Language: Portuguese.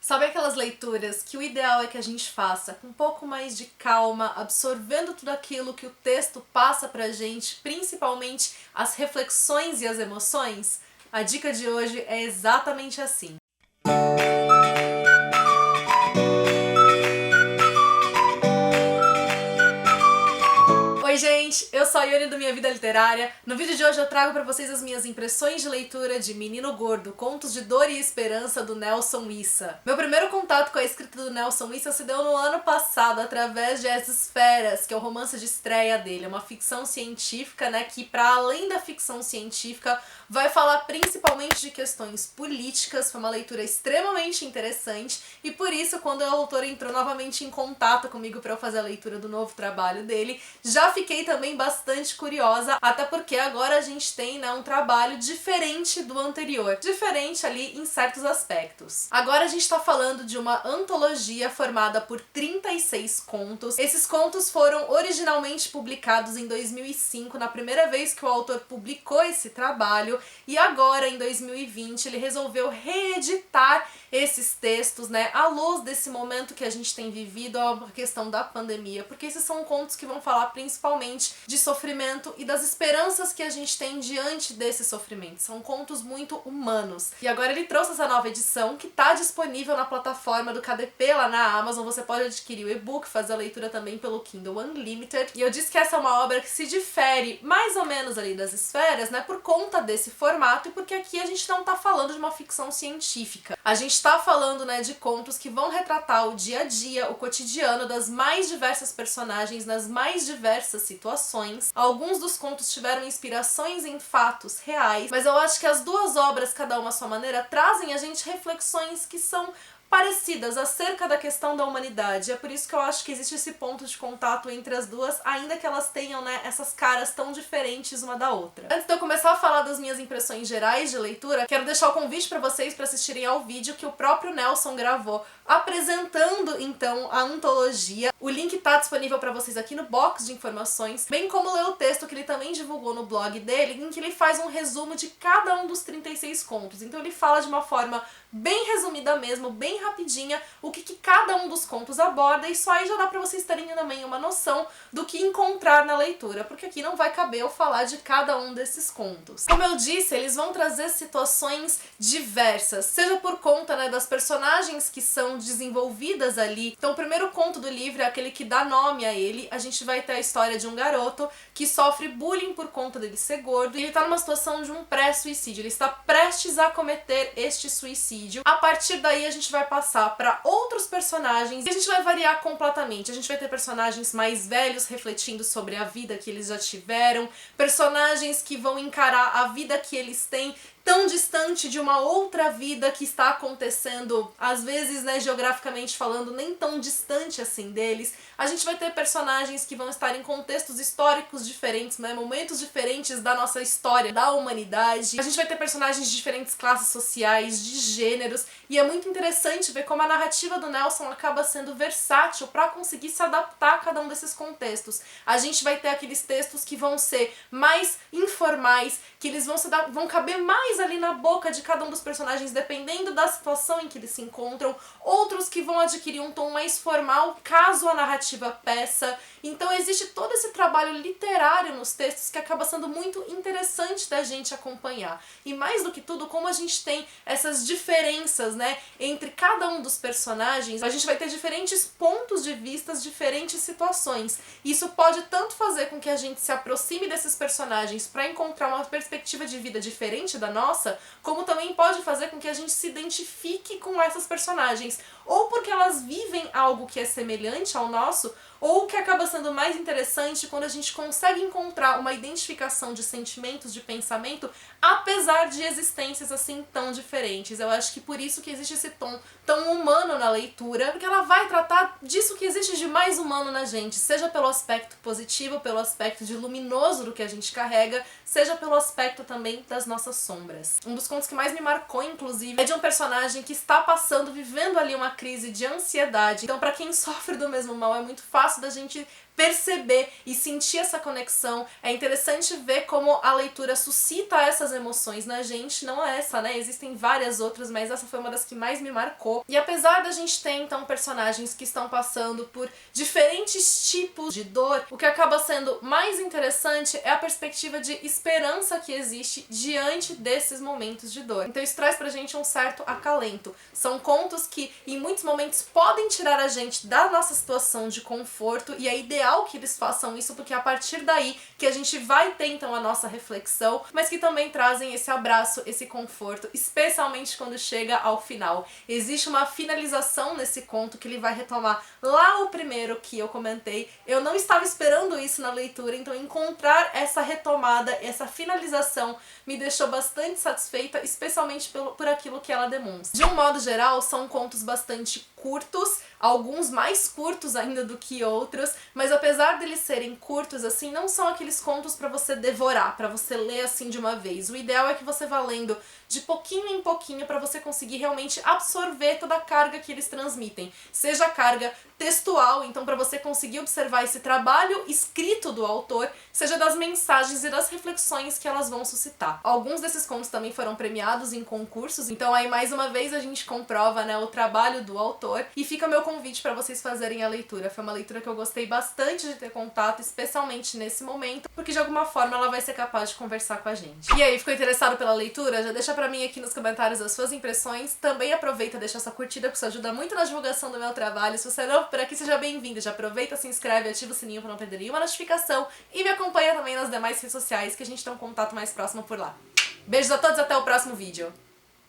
Sabe aquelas leituras que o ideal é que a gente faça com um pouco mais de calma, absorvendo tudo aquilo que o texto passa pra gente, principalmente as reflexões e as emoções? A dica de hoje é exatamente assim. Oi gente, eu sou a Ione do Minha Vida Literária. No vídeo de hoje eu trago pra vocês as minhas impressões de leitura de Menino Gordo, Contos de Dor e Esperança, do Nelson Issa. Meu primeiro contato com a escrita do Nelson Issa se deu no ano passado, através de As Esferas, que é o romance de estreia dele. É uma ficção científica, né, que pra além da ficção científica, vai falar principalmente de questões políticas. Foi uma leitura extremamente interessante e por isso, quando o autor entrou novamente em contato comigo pra eu fazer a leitura do novo trabalho dele, já fiquei também bastante curiosa, até porque agora a gente tem, né, um trabalho diferente do anterior, diferente ali em certos aspectos. Agora a gente tá falando de uma antologia formada por 36 contos. Esses contos foram originalmente publicados em 2005, na primeira vez que o autor publicou esse trabalho, e agora em 2020 ele resolveu reeditar esses textos, né, à luz desse momento que a gente tem vivido, a questão da pandemia, porque esses são contos que vão falar principalmente de sofrimento e das esperanças que a gente tem diante desse sofrimento. São contos muito humanos. E agora ele trouxe essa nova edição que tá disponível na plataforma do KDP lá na Amazon. Você pode adquirir o e-book, fazer a leitura também pelo Kindle Unlimited. E eu disse que essa é uma obra que se difere mais ou menos ali das Esferas, né, por conta desse formato e porque aqui a gente não tá falando de uma ficção científica. A gente tá falando, né, de contos que vão retratar o dia a dia, o cotidiano das mais diversas personagens nas mais diversas situações. Alguns dos contos tiveram inspirações em fatos reais, mas eu acho que as duas obras, cada uma à sua maneira, trazem a gente reflexões que são parecidas acerca da questão da humanidade. É por isso que eu acho que existe esse ponto de contato entre as duas, ainda que elas tenham, né, essas caras tão diferentes uma da outra. Antes de eu começar a falar das minhas impressões gerais de leitura, quero deixar o convite para vocês para assistirem ao vídeo que o próprio Nelson gravou, apresentando então a antologia. O link tá disponível para vocês aqui no box de informações, bem como ler o texto que ele também divulgou no blog dele, em que ele faz um resumo de cada um dos 36 contos. Então ele fala de uma forma bem resumida mesmo, bem rapidinha, o que cada um dos contos aborda, e só aí já dá pra vocês terem também uma noção do que encontrar na leitura, porque aqui não vai caber eu falar de cada um desses contos. Como eu disse, eles vão trazer situações diversas, seja por conta, né, das personagens que são desenvolvidas ali. Então o primeiro conto do livro é aquele que dá nome a ele. A gente vai ter a história de um garoto que sofre bullying por conta dele ser gordo, e ele tá numa situação de um pré-suicídio, ele está prestes a cometer este suicídio. A partir daí a gente vai passar para outros personagens e a gente vai variar completamente. A gente vai ter personagens mais velhos refletindo sobre a vida que eles já tiveram, personagens que vão encarar a vida que eles têm tão distante de uma outra vida que está acontecendo, às vezes, né, geograficamente falando, nem tão distante assim deles. A gente vai ter personagens que vão estar em contextos históricos diferentes, né, momentos diferentes da nossa história, da humanidade. A gente vai ter personagens de diferentes classes sociais, de gêneros, e é muito interessante ver como a narrativa do Nelson acaba sendo versátil para conseguir se adaptar a cada um desses contextos. A gente vai ter aqueles textos que vão ser mais informais, que eles vão caber mais ali na boca de cada um dos personagens, dependendo da situação em que eles se encontram, outros que vão adquirir um tom mais formal, caso a narrativa peça. Então existe todo esse trabalho literário nos textos que acaba sendo muito interessante da gente acompanhar. E mais do que tudo, como a gente tem essas diferenças, né, entre cada um dos personagens, a gente vai ter diferentes pontos de vista, diferentes situações. Isso pode tanto fazer com que a gente se aproxime desses personagens para encontrar uma perspectiva de vida diferente da nossa, como também pode fazer com que a gente se identifique com essas personagens, ou porque elas vivem algo que é semelhante ao nosso, ou o que acaba sendo mais interessante quando a gente consegue encontrar uma identificação de sentimentos, de pensamento, apesar de existências assim tão diferentes. Eu acho que por isso que existe esse tom tão humano na leitura, porque ela vai tratar disso que existe de mais humano na gente, seja pelo aspecto positivo, pelo aspecto de luminoso do que a gente carrega, seja pelo aspecto também das nossas sombras. Um dos contos que mais me marcou, inclusive, é de um personagem que está vivendo ali uma crise de ansiedade. Então, pra quem sofre do mesmo mal, é muito fácil da gente perceber e sentir essa conexão. É interessante ver como a leitura suscita essas emoções na gente, não é essa, né? Existem várias outras, mas essa foi uma das que mais me marcou. E apesar da gente ter, então, personagens que estão passando por diferentes tipos de dor, o que acaba sendo mais interessante é a perspectiva de esperança que existe diante desses momentos de dor. Então isso traz pra gente um certo acalento. São contos que, em muitos momentos, podem tirar a gente da nossa situação de conforto, e é ideal que eles façam isso, porque é a partir daí que a gente vai ter, então, a nossa reflexão, mas que também trazem esse abraço, esse conforto, especialmente quando chega ao final. Existe uma finalização nesse conto que ele vai retomar lá o primeiro que eu comentei. Eu não estava esperando isso na leitura, então encontrar essa retomada, essa finalização me deixou bastante satisfeita, especialmente por aquilo que ela demonstra. De um modo geral, são contos bastante curtos, alguns mais curtos ainda do que outros, mas apesar deles serem curtos assim, não são aqueles contos pra você devorar, pra você ler assim de uma vez. O ideal é que você vá lendo de pouquinho em pouquinho pra você conseguir realmente absorver toda a carga que eles transmitem. Seja a carga textual, então pra você conseguir observar esse trabalho escrito do autor, seja das mensagens e das reflexões que elas vão suscitar. Alguns desses contos também foram premiados em concursos, então aí mais uma vez a gente comprova, né, o trabalho do autor, e fica meu convite para vocês fazerem a leitura. Foi uma leitura que eu gostei bastante de ter contato, especialmente nesse momento, porque de alguma forma ela vai ser capaz de conversar com a gente. E aí, ficou interessado pela leitura? Já deixa pra mim aqui nos comentários as suas impressões. Também aproveita e deixa sua curtida, porque isso ajuda muito na divulgação do meu trabalho. Se você é novo por aqui, seja bem-vindo. Já aproveita, se inscreve, ativa o sininho pra não perder nenhuma notificação e me acompanha também nas demais redes sociais, que a gente tem um contato mais próximo por lá. Beijos a todos, até o próximo vídeo.